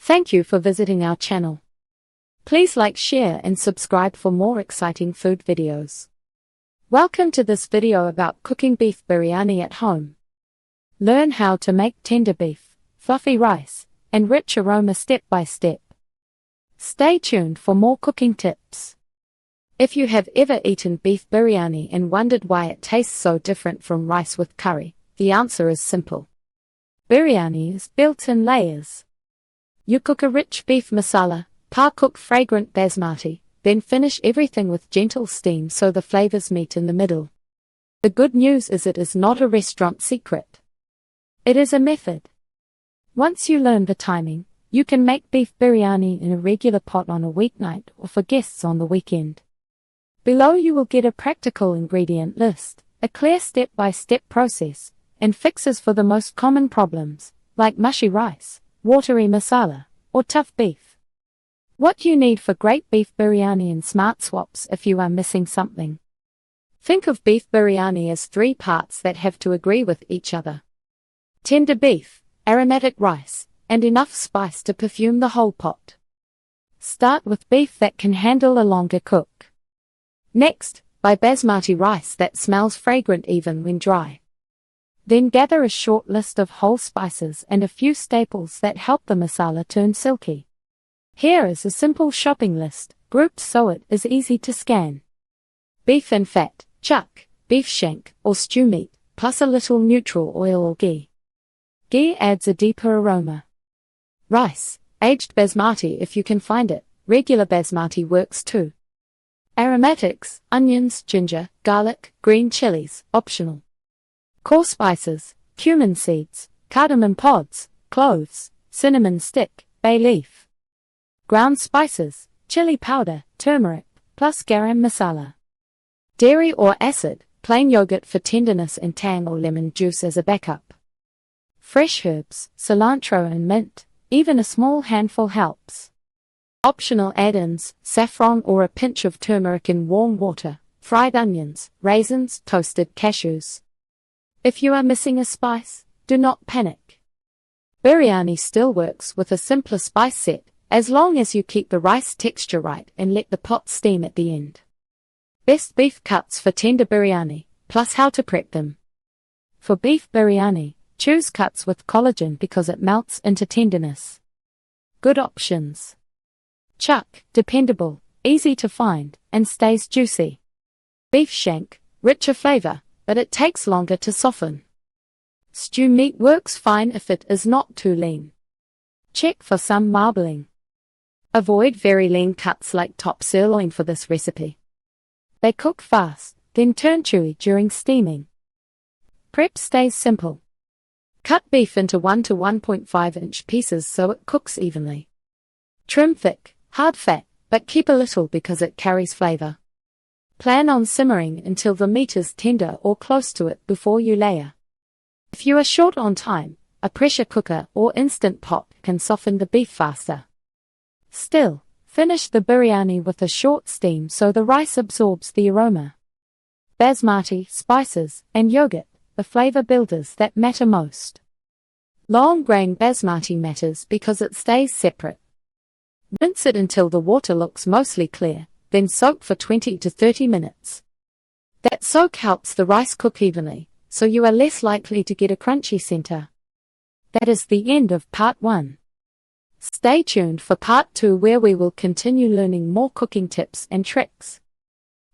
Thank you for visiting our channel. Please like, share and subscribe for more exciting food videos. Welcome to this video about cooking beef biryani at home. Learn how to make tender beef, fluffy rice, and rich aroma step by step. Stay tuned for more cooking tips. If you have ever eaten beef biryani and wondered why it tastes so different from rice with curry, the answer is simple. Biryani is built in layers. You cook a rich beef masala, par-cook fragrant basmati, then finish everything with gentle steam so the flavors meet in the middle. The good news is it is not a restaurant secret. It is a method. Once you learn the timing, you can make beef biryani in a regular pot on a weeknight or for guests on the weekend. Below you will get a practical ingredient list, a clear step-by-step process, and fixes for the most common problems, like mushy rice, watery masala, or tough beef. What you need for great beef biryani and smart swaps if you are missing something. Think of beef biryani as three parts that have to agree with each other. Tender beef, aromatic rice, and enough spice to perfume the whole pot. Start with beef that can handle a longer cook. Next, buy basmati rice that smells fragrant even when dry. Then gather a short list of whole spices and a few staples that help the masala turn silky. Here is a simple shopping list, grouped so it is easy to scan. Beef and fat, chuck, beef shank or stew meat, plus a little neutral oil or ghee. Ghee adds a deeper aroma. Rice, aged basmati if you can find it, regular basmati works too. Aromatics, onions, ginger, garlic, green chilies, optional. Core spices, cumin seeds, cardamom pods, cloves, cinnamon stick, bay leaf. Ground spices, chili powder, turmeric, plus garam masala. Dairy or acid, plain yogurt for tenderness and tang or lemon juice as a backup. Fresh herbs, cilantro and mint, even a small handful helps. Optional add-ins, saffron or a pinch of turmeric in warm water, fried onions, raisins, toasted cashews. If you are missing a spice, do not panic. Biryani still works with a simpler spice set, as long as you keep the rice texture right and let the pot steam at the end. Best beef cuts for tender biryani, plus how to prep them. For beef biryani, choose cuts with collagen because it melts into tenderness. Good options. Chuck, dependable, easy to find, and stays juicy. Beef shank, richer flavor, but it takes longer to soften. Stew meat works fine if it is not too lean. Check for some marbling. Avoid very lean cuts like top sirloin for this recipe. They cook fast, then turn chewy during steaming. Prep stays simple. Cut beef into 1 to 1.5 inch pieces so it cooks evenly. Trim thick, hard fat, but keep a little because it carries flavor. Plan on simmering until the meat is tender or close to it before you layer. If you are short on time, a pressure cooker or instant pot can soften the beef faster. Still, finish the biryani with a short steam so the rice absorbs the aroma. Basmati, spices, and yogurt, the flavor builders that matter most. Long grain basmati matters because it stays separate. Rinse it until the water looks mostly clear, then soak for 20 to 30 minutes. That soak helps the rice cook evenly, so you are less likely to get a crunchy center. That is the end of part 1. Stay tuned for part 2 where we will continue learning more cooking tips and tricks.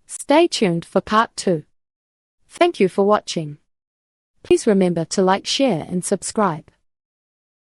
Stay tuned for part 2. Thank you for watching. Please remember to like, share and subscribe.